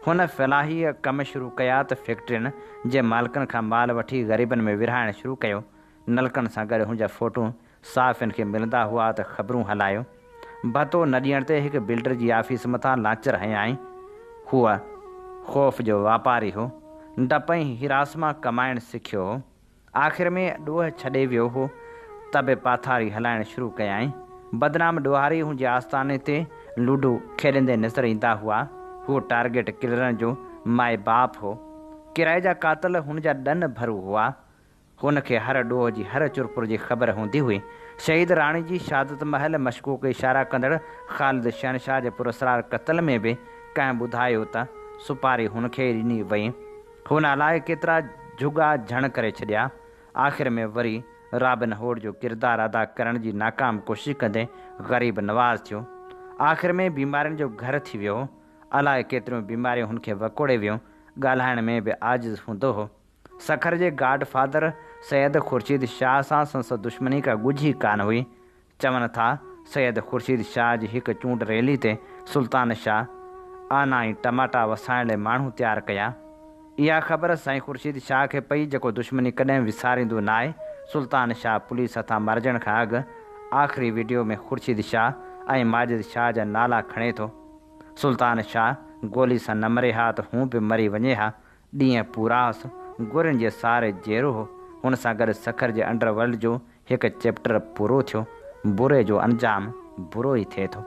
हुन फ़लाहीअ कम शुरू कया त फैक्ट्रियुनि जे मालिकनि खां माल वठी ग़रीबनि में विरहाइणु शुरू कयो। नलकनि सां गॾु हुनजा फ़ोटू साफ़ियुनि खे मिलंदा हुआ त ख़बरूं हलायो। भतो न ॾियण ते हिकु बिल्डर जी आफ़ीस मथां लांचर हयाईं। हूअ ख़ौफ़ जो वापारी हो, डप ऐं हिरास मां कमाइणु सिखियो हो। आख़िर में ॾोह छॾे वियो हो त बि पाथारी हलाइणु शुरू कयाईं। बदनाम ॾोहारी हुनजे आस्थाने ते लूडो खेॾंदे नज़र ईंदा हुआ। हू टारगेट किलरनि जो माए बाप हो। किराए जा कातल हुनजा ॾन भरू हुआ। हुनखे हर ॾोह जी हर चुरपुर जी ख़बर हूंदी हुई। शहीद राणी जी शहादत महल मशकूक इशारा कंदड़ ख़ालिद शहनशाह जे पुरस्रार क़त्ल में बि कंहिं ॿुधायो त सुपारी हुनखे ॾिनी वई। हुन अलाए केतिरा झुगा झण करे छॾिया। आख़िर में वरी रॉबिन हुड जो किरदारु अदा करण जी नाकाम कोशिशि कंदे ग़रीब नवाज़ थियो। आख़िर में बीमारियुनि जो घर थी वियो। अलाए केतिरियूं बीमारियूं हुनखे वकोड़े वियूं। ॻाल्हाइण में बि आजिज़ हूंदो हो। सखर जे गॉड फादर सैयद ख़ुर्शीद शाह सां संदसि दुश्मनी का ॻुझी कान हुई। चवनि था सैयद ख़ुर्शीद शाह जी हिकु चूंड रैली ते सुल्तान शाह आना ऐं टमाटा वसाइण लाइ माण्हू तयारु कया। इहा ख़बर साईं ख़ुर्शीद शाह खे पई जेको दुश्मनी कॾहिं विसारींदो न आहे। सुल्तान शाह पुलिस हथां मारिजण खां अॻु आख़िरी वीडियो में ख़ुर्शीद शाह ऐं माजिद शाह जा नाला खणे थो। सुल्तान शाह गोली सां न मरे हा त हू बि मरी वञे हा। ॾींहं पूरा हुअसि, गुरनि जे सहारे जहिड़ो हो। हुन सां गॾु सखर जे अंडरवर्ल्ड जो हिकु चैप्टर पूरो थियो। बुरे जो अंजाम बुरो ई थिए थो।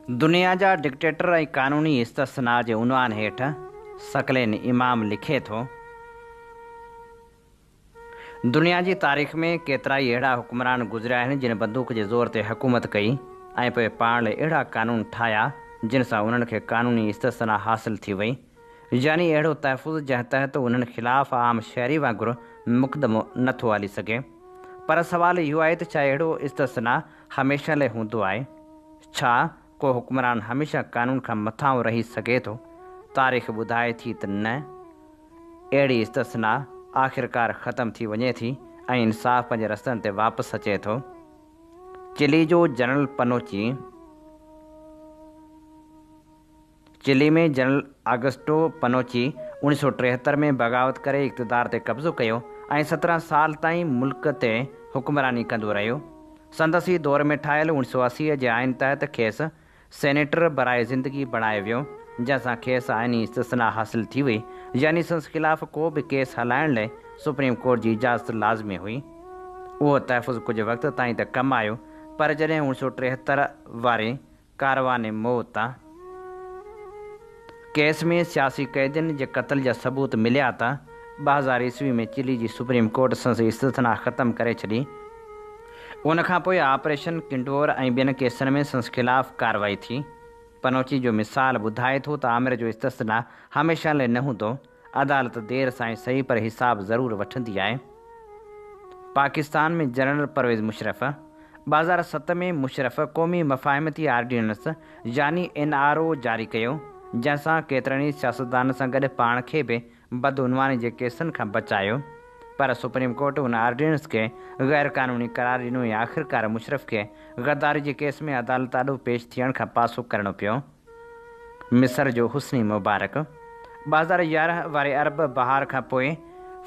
दुनिया जा डिक्टेटर ऐं कानूनी इस्तिस्ना जे उनवान हेठि सकलेन इमाम लिखे थो, दुनिया जी तारीख़ में केतिरा ई अहिड़ा हुक्मरान गुज़रिया आहिनि जिन बंदूक जे ज़ोर ते हुकूमत कई ऐं पोइ पाण लाइ अहिड़ा कानून ठाहिया जिन सां उन्हनि खे कानूनी इस्तिस्ना हासिल थी वई, यानी अहिड़ो तहफ़ुज़ जंहिं तहत उन्हनि ख़िलाफ़ु आम शहरी वांगुरु मुक़दमो नथो हली सघे। पर सुवालु इहो आहे त छा अहिड़ो इस्तिस्ना हमेशह लाइ हूंदो आहे? छा को हुक्मरान हमेशह कानून खां मथां रही सघे थो? तारीख़ ॿुधाए थी त न, अहिड़ी इस्तिस्ना आख़िरकार ख़तमु थी वञे थी ऐं इंसाफ़ पंहिंजे रस्तनि ते वापसि अचे थो। चिली जो जनरल पनोची, चिली में जनरल आगस्टो पनोची 1973 में बग़ावत करे इक़्तिदार ते कब्ज़ो कयो ऐं 17 साल ताईं मुल्क ते हुक्मरानी कंदो रहियो। संदसि दौर में ठाहियल 1980 जे आइन तहत खेसि सेनेटर बराए ज़िंदगी बणायो वियो, जंहिंसां खेसि आइनी इस्तिस्ना हासिल थी वई, यानी संस ख़िलाफ़ु को बि केस हलाइण लाइ सुप्रीम कोर्ट जी इजाज़त लाज़मी हुई। उहो तहफ़ुज़ कुझु वक़्त ताईं त कमु आयो, पर जॾहिं 1973 वारे कारवाने मौत केस में सियासी क़ैदियुनि जे क़त्ल जा सबूत मिलिया त 2000 ईस्वी में चिली जी सुप्रीम कोर्ट संस इस्तिस्ना ख़तमु करे छॾी। उनखां पोइ ऑपरेशन किंडोर ऐं ॿियनि केसनि में संस ख़िलाफ़ु कार्रवाई थी। पनोची जो मिसाल ॿुधाए थो त आमिर जो इस्तिस्ना हमेशह लाइ न हूंदो। अदालत देर सां ई सही पर हिसाब ज़रूरु वठंदी आहे। पाकिस्तान में जनरल परवेज़ मुशर्रफ 2007 में मुशर्रफ क़ौमी मफ़ाहिमती आर्डिनेंस यानी NRO जारी कयो, जंहिंसां केतिरनि ई सियासतदान सां गॾु पाण खे बि बदउनवानी जे केसनि खां बचायो, पर सुप्रीम कोर्ट उन आर्डिनेंस खे ग़ैर क़ानूनी करार ॾिनो ऐं आख़िरकार मुशर्रफ खे गद्दारी जे केस में अदालत ॾाढो पेश थियण खां पासो करणो पियो। मिस्र जो हुस्नी मुबारक 2011 वारे अरब बहार खां पोइ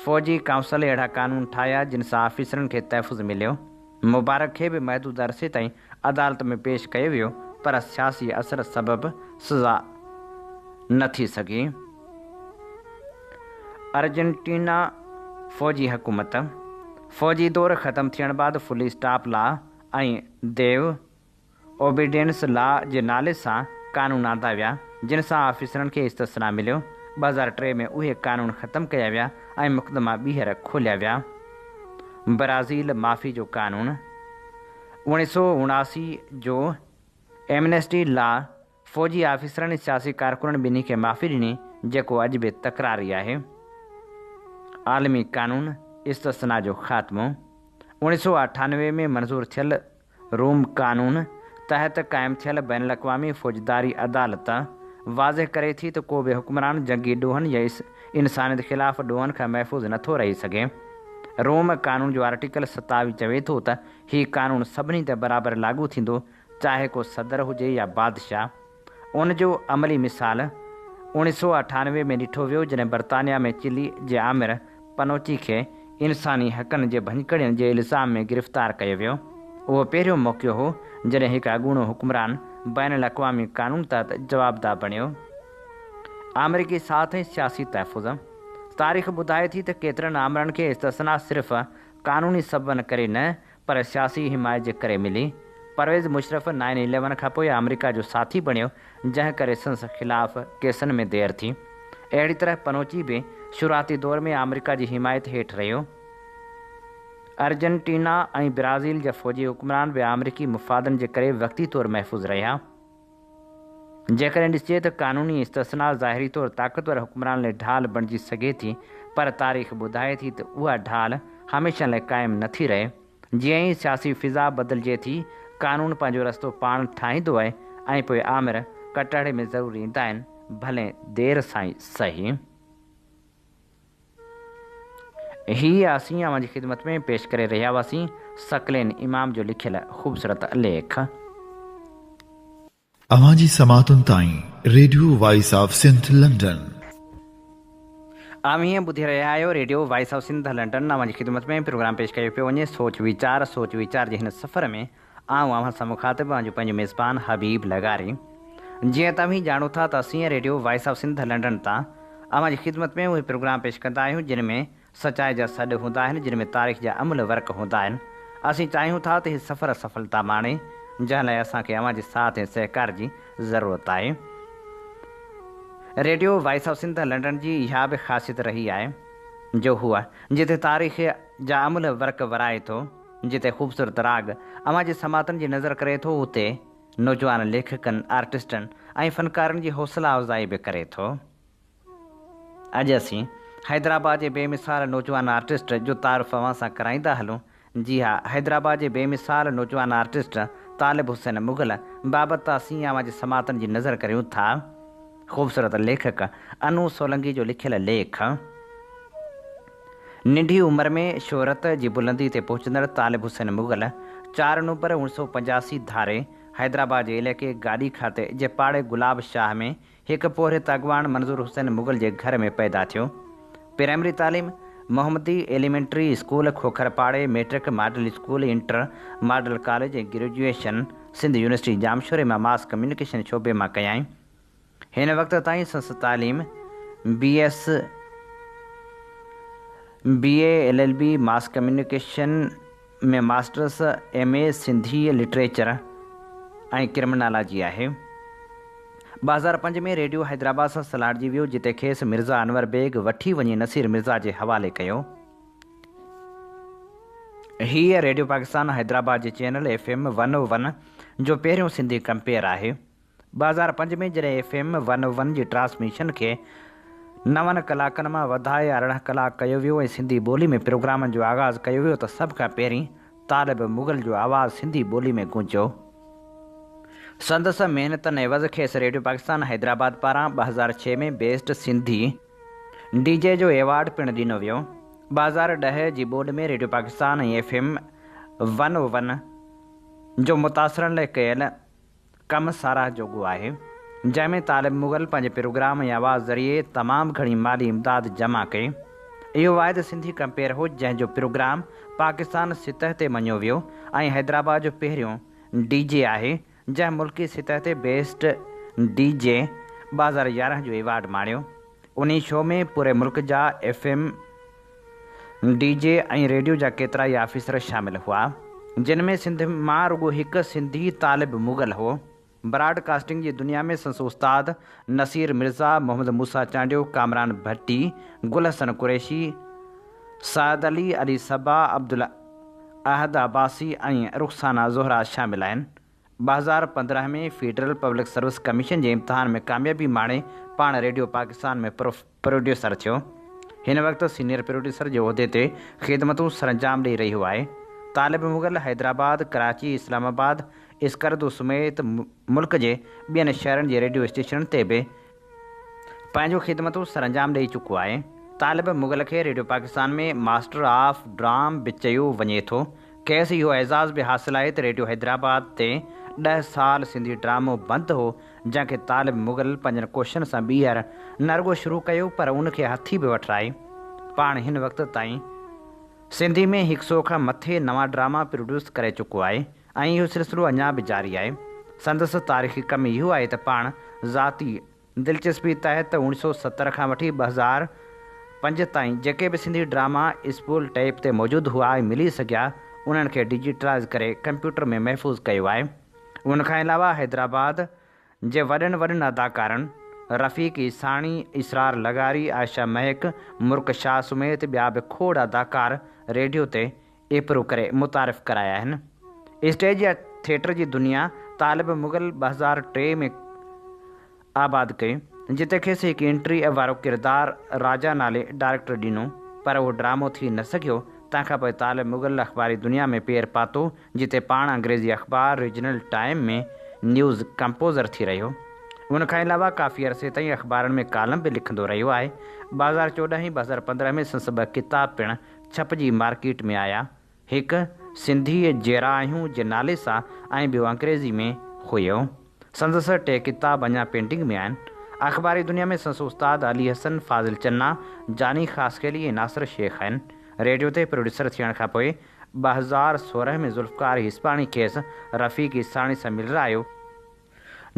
फ़ौजी काउंसिल अहिड़ा कानून ठाहिया जिन सां ऑफिसरनि खे तहफ़ुज़ मिलियो। मुबारक खे बि महदूद अरसे ताईं अदालत में पेश कयो वियो, पर सियासी असर सबबि सज़ा न थी सघी। अर्जेंटीना फ़ौजी हुकूमत, फ़ौजी दौर ख़तमु थियण बैदि फुल स्टॉप लॉ ऐं देव ओबीडियंस लॉ जे नाले सां कानून आंदा विया, जिन सां ऑफिसरनि खे इस्तिस्ना मिलियो। 2003 में उहे कानून ख़तमु कया विया ऐं मुक़दमा ॿीहर खोलिया विया। ब्राज़ील माफ़ी जो कानून 1979 जो एमनेस्टी लॉ फ़ौजी ऑफिसरनि ऐं सियासी कारकुननि ॿिन्ही खे माफ़ी ॾिनी, जेको अॼु बि तकरारी आहे। आलमी कानून इस्तिस्ना जो ख़ात्मो 1998 में मंज़ूर थियल रोम कानून तहत क़ाइमु थियल बैन अक़वामी फ़ौजदारी अदालत वाज़ह करे थी त को बि हुक्मरान जंगी ॾोहनि या इंसानियत ख़िलाफ़ ॾोहनि खां महफ़ूज़ नथो रही सघे। रोम कानून जो आर्टिकल 27 चवे थो त हीउ कानून सभिनी ते बराबरि लागू थींदो, चाहे को सदर हुजे या बादशाह। उन जो अमली मिसाल 1998 में ॾिठो वियो जॾहिं बर्तानिया में चिली जे आमिर पनोची खे इंसानी हक़नि जे भञकड़ियुनि जे इल्ज़ाम में गिरफ़्तार कयो वियो। उहो पहिरियों मौक़ो हो जॾहिं हिकु अॻूणो हुक्मरान बैन अक़वामी कानून तहत जवाबदार बणियो। अमरीकी साथ ऐं सियासी तहफ़ुज़, तारीख़ ॿुधाए थी त केतिरनि आमिरनि खे इस्तिस्ना सिर्फ़ु क़ानूनी सबबनि करे न पर सियासी हिमायत जे करे मिली। परवेज़ मुशर्रफ 9/11 खां पोइ अमरीका जो साथी बणियो, जंहिं करे संस ख़िलाफ़ु केसनि में देर थी। अहिड़ी तरह पनोची बि शुरूआती दौर में अमरीका जी हिमायत हेठि रहियो। अर्जेंटीना ऐं ब्राज़ील जा फ़ौजी हुक्मरान बि अमरीकी मुफ़ादनि जे करे वक़्ती तौरु महफ़ूज़ रहिया। जेकॾहिं ॾिसिजे त क़ानूनी इस्तिस्ना ज़ाहिरी तौरु ताक़तवर हुक्मरान लाइ ढाल बणिजी सघे थी, पर तारीख़ ॿुधाए थी त उहा ढाल हमेशह लाइ क़ाइमु नथी रहे। जीअं ई सियासी फ़िज़ा बदिलिजे थी, कानून पंहिंजो रस्तो पाण ठाहींदो आहे ऐं पोइ आमिर कटहरे में ज़रूरु ईंदा आहिनि, भले देर सां ई सही। हीअ असीं अव्हां जी ख़िदमत में पेश करे रहिया हुआसीं सकलेन इमाम जो लिखियल ख़ूबसूरत लेख। अव्हां जी समातुनि ताईं radio voice of Sindh London. आम हीअं ॿुधी रहिया आहियो radio voice of Sindh London. अव्हां जी ख़िदमत में प्रोग्राम पेश कयो पियो वञे सोच वीचार जे हिन सफ़र में आऊं अव्हां सां मुखातिब आहियां पंहिंजो मेज़बान हबीब लगारी। जीअं तव्हां ॼाणो था त असीं radio voice of Sindh London तां अव्हां जी ख़िदमत में उहे प्रोग्राम पेश कंदा आहियूं जिन में सचाई जा सॾ हूंदा आहिनि, जिन में तारीख़ जा अमल वर्क हूंदा आहिनि। असीं चाहियूं था त हीउ सफ़र सफलता माणे जंहिं लाइ असांखे अव्हां जे साथ ऐं सहकार जी ज़रूरत आहे। Radio voice of Sindh London जी इहा बि ख़ासियत रही आहे जो हुआ जिते तारीख़ जा अमुल वर्क वराए थो, जिते ख़ूबसूरत राग अव्हां जे समातनि जी नज़र करे थो, उते नौजवान लेखकनि, आर्टिस्टनि ऐं फ़नकारनि जी हौसला अफ़ज़ाई बि करे थो। अॼु असीं हैदराबाद जे बेमिसाल नौजवान आर्टिस्ट जो तारुफ़ अव्हां सां कराईंदा हलूं। जी हा, हैदराबाद जे बेमिसाल नौजवान आर्टिस्ट तालिब हुसैन मुग़ल बाबति असीं अव्हां जे समातनि जी नज़र करियूं था। ख़ूबसूरत लेखक अनु सोलंकी जो लिखियल लेख। नंढी उमिरि में शोहरत जी बुलंदी ते पहुचंदड़ तालिब हुसैन मुग़ल 4 नवंबर 1985 धारे हैदराबाद जे इलाइक़े गाॾी खाते जे पाड़े गुलाब शाह में हिकु पोरित अॻवान मंज़ूर हुसैन मुग़ल जे घर में पैदा थियो। प्राइमरी तालीम मोहम्मदी एलिमेंट्री स्कूल खोखरपाड़े, matric model school, inter model college ऐं ग्रेजुएशन सिंध यूनिवर्सिटी जामशोरे मां मास कम्युनिकेशन शोबे मां कयाई। हिन वक़्त ताईं संस्था तालीम BA LLB मास कम्युनिकेशन में मास्टर्स MA सिंधी लिटरेचर ऐं क्रिमिनोलॉजी आहे। 2005 में रेडियो हैदराबाद सां सलाहिजी वियो, जिते खेसि मिर्ज़ा अनवर बेग वठी वञी नसीर मिर्ज़ा जे हवाले कयो। हीअ रेडियो पाकिस्तान हैदराबाद जे चैनल FM 101 जो पहिरियों सिंधी कंपेयर आहे। 2005 में जॾहिं FM 101 जी ट्रांसमिशन खे 9 कलाकनि मां वधाए 18 कलाक कयो वियो ऐं सिंधी ॿोली में प्रोग्रामनि जो आगाज़ कयो वियो, त सभ खां पहिरीं तालिब मुग़ल जो आवाज़ु सिंधी ॿोली में गूंजियो। संदसि महिनतनि एवज़ खेसि रेडियो पाकिस्तान हैदराबाद पारां 2006 में बेस्ट सिंधी DJ जो एवॉर्ड पिणु ॾिनो वियो। 2010 जी ॿोॾि में रेडियो पाकिस्तान ऐं FM 101 जो मुतासिरनि लाइ कयल कमु साराह जोॻो आहे, जंहिंमें तालिब मुग़ल पंहिंजे प्रोग्राम ऐं आवाज़ ज़रिए तमामु घणी माली इमदाद जमा कई। इहो वाहिद सिंधी कंपेयर हो जंहिंजो प्रोग्राम पाकिस्तान सतह ते मञियो वियो ऐं हैदराबाद जो पहिरियों DJ आहे जंहिं मुल्की सतह ते बेस्ट DJ 2011 जो एवॉर्ड माणियो। उन शो में पूरे मुल्क जा FM DJ ऐं रेडियो जा केतिरा ई ऑफिसर शामिल हुआ, जिन में सिंध मां रुॻो हिकु सिंधी तालिब मुग़ल हो। ब्रॉडकास्टिंग जी दुनिया में संस उस्ताद नसीर मिर्ज़ा, मोहम्मद मूसा चांडियो, कामरान भट्टी, गुल हसन कुरैशी, साद अली सबा, अब्दुल अहद अब्बासी ऐं रुखसाना ज़ोहरा शामिल आहिनि। 2015 में फेडरल पब्लिक सर्विस कमीशन जे इम्तिहान में कामयाबी माणे पाण रेडियो पाकिस्तान में प्रोड्यूसर थियो। हिन वक़्तु सीनियर प्रोड्यूसर जे उहिदे ते ख़िदमतूं सरंजाम ॾेई रहियो आहे। तालिब मुग़ल हैदराबाद, कराची, इस्लामाबाद, स्कर्दू समेत मुल्क जे ॿियनि शहरनि जे रेडियो स्टेशन ते बि पंहिंजूं ख़िदमतूं सरंजाम ॾेई चुको आहे। तालिब मुग़ल खे रेडियो पाकिस्तान में मास्टर ऑफ ड्राम बि चयो वञे थो। खेसि इहो एज़ाज़ बि हासिलु आहे त रेडियो हैदराबाद ते 10 साल सिंधी ड्रामो बंदि हो, जंहिंखे तालिब मुग़ल पंहिंजनि कोशिशनि सां ॿीहर न रुॻो शुरू कयो पर उनखे हथी बि वठाई। पाण हिन वक़्त ताईं सिंधी में 100 खां मथे नवां ड्रामा प्रोड्यूस करे चुको आहे ऐं इहो सिलसिलो अञा बि जारी आहे। संदसि तारीख़ी कमु इहो आहे त पाण ज़ाती दिलचस्पी तहत 1970 खां वठी 2005 ताईं जेके बि सिंधी ड्रामा स्पूल टेप ते मौजूदु हुआ ऐं मिली सघिया, उन्हनि खे डिजिटलाइज़ करे कंप्यूटर में महफ़ूज़ कयो आहे। उनखां अलावा हैदराबाद जे वॾनि अदाकारनि रफ़ीक ईसाणी, इसरार लगारी, आयशा महक, मुर्क शाह समेत ॿिया बि खोड़ अदाकार रेडियो ते एपरो करे मुतारिफ़ कराया आहिनि। स्टेज या थिएटर जी दुनिया तालिब मुग़ल 2003 में आबाद कई, जिते खेसि हिकु एंट्री वारो किरदारु राजा नाले डायरेक्टर ॾिनो, पर उहो ड्रामो थी न सघियो। तंहिंखां पोइ तालिब मुग़ल अख़बारी दुनिया में पेर पातो, जिते पाण अंग्रेज़ी अख़बार रीजनल टाइम में न्यूज़ कंपोज़र थी रहियो। उनखां अलावा काफ़ी अरसे ताईं अख़बारनि में कालम बि लिखंदो रहियो आहे। 2014 ऐं 2015 में संस 2 किताब पिणु छपजी मार्केट में आया। हिकु सिंधी जहिड़ा आहियूं जे नाले सां ऐं ॿियो अंग्रेज़ी में हुयो। संदसि 3 किताब अञा पेंटिंग में आहिनि। अख़बारी दुनिया में संस उस्ताद अली हसन, फाज़िल चन्ना, जानी ख़ासकेली ऐं नासिर शेख आहिनि। रेडियो ते प्रोड्यूसर थियण खां पोइ 2016 में ज़ुल्फ़कार हिस्पाणी खेसि रफ़ीक ईसाणी सां मिलायो,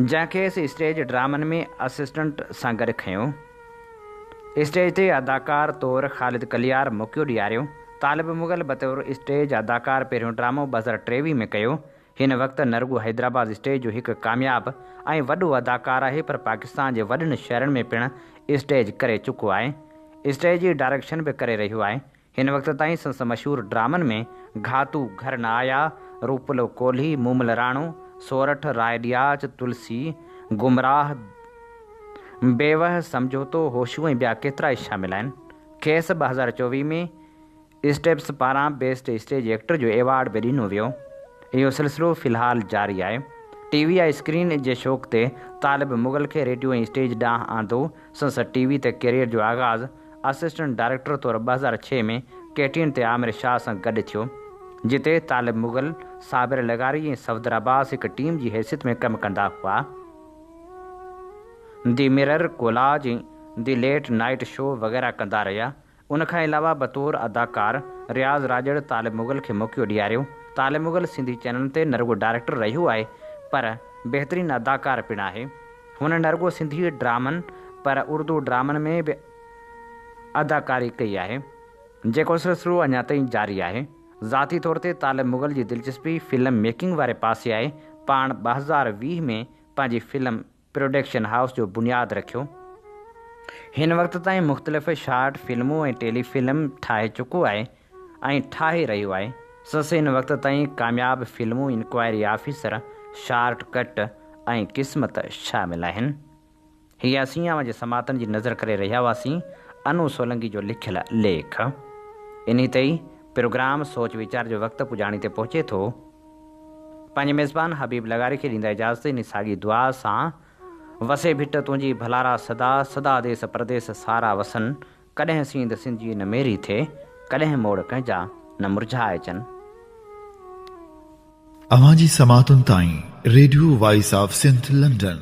जंहिंखेसि स्टेज ड्रामनि में असिस्टेंट सां गॾु खयो। स्टेज ते अदाकार तौरु ख़ालिद कलियार मौक़ो ॾियारियो। तालिब मुग़ल बतौर स्टेज अदाकार पहिरियों ड्रामो 2023 में कयो। हिन वक़्तु नरगू हैदराबाद स्टेज जो हिकु कामयाबु ऐं वॾो अदाकार आहे, पर पाकिस्तान जे वॾनि शहरनि में पिणु स्टेज करे चुको आहे। स्टेज जी डायरेक्शन बि करे रहियो आहे। हिन वक़्त ताईं संस मशहूरु ड्रामनि में घातू घर न आया, रूपलो कोल्ही, मूमल राणो, सोरठ, राय ॾियाच, तुलसी, गुमराह, बेवह, समझोतो, होशू ऐं ॿिया केतिरा ई शामिल आहिनि। खेसि 2024 में स्टेप्स पारां बेस्ट स्टेज एक्टर जो एवॉर्ड बि ॾिनो वियो। इहो सिलसिलो फ़िलहालु जारी आहे। टीवी या स्क्रीन जे शौक़ ते तालिब मुग़ल खे रेडियो ऐं स्टेज ॾांहुं आंदो। संस टीवी ते कैरियर जो आगाज़ असिस्टेंट डायरेक्टर तौरु 2006 में KTN ते आमिर शाह सां गॾु थियो, जिते तालिब मुग़ल, साबिर लगारी ऐं सफदर अब्बास हिकु टीम जी हैसियत में कमु कंदा हुआ। दी मिरर, कोलाज ऐं दी लेट नाइट शो वग़ैरह कंदा रहिया। उनखां अलावा बतौर अदाकार रियाज़ राजड़ तालिब मुग़ल खे मौक़ो ॾियारियो। तालिब मुग़ल सिंधी चैनल ते न रुॻो डायरेक्टर रहियो आहे, पर बहितरीनु अदाकार पिणु आहे। हुन न रुॻो सिंधी ड्रामनि पर उर्दू ड्रामनि में बि अदाकारी कई आहे, जेको सिलसिलो अञा ताईं जारी आहे। ज़ाती तौर ते तालिब मुग़ल जी दिलचस्पी फिल्म मेकिंग वारे पासे आहे। पाण 2020 में पंहिंजी फिल्म प्रोडक्शन हाउस जो बुनियादु रखियो। हिन वक़्त ताईं मुख़्तलिफ़ शार्ट फिल्मूं ऐं टेलीफिल्म ठाहे चुको आहे ऐं ठाहे रहियो आहे। संस हिन वक़्त ताईं कामयाबु फिल्मूं इंक्वायरी ऑफिसर, शार्ट कट ऐं क़िस्मत शामिल आहिनि। हीअ असीं जे समातनि जी नज़र करे रहिया हुआसीं अनु सोलंकी जो लिखियलु लेख। इन ते ई प्रोग्राम सोच वीचार जो वक़्तु पुॼाणी ते पहुचे थो। पंहिंजे मेज़बान हबीब लगारी खे ॾींदा इजाज़त इन साॻी दुआ सां। वसे भिट तुंहिंजी भलारा सदा, सदा देस परदेस सारा वसन। कॾहिं सींद सिंधी न मेरी थिए, कॾहिं मोड़ कंहिंजा न मुरझाए अचनि। अवां जी समातुनि ताईं radio voice of Sindh London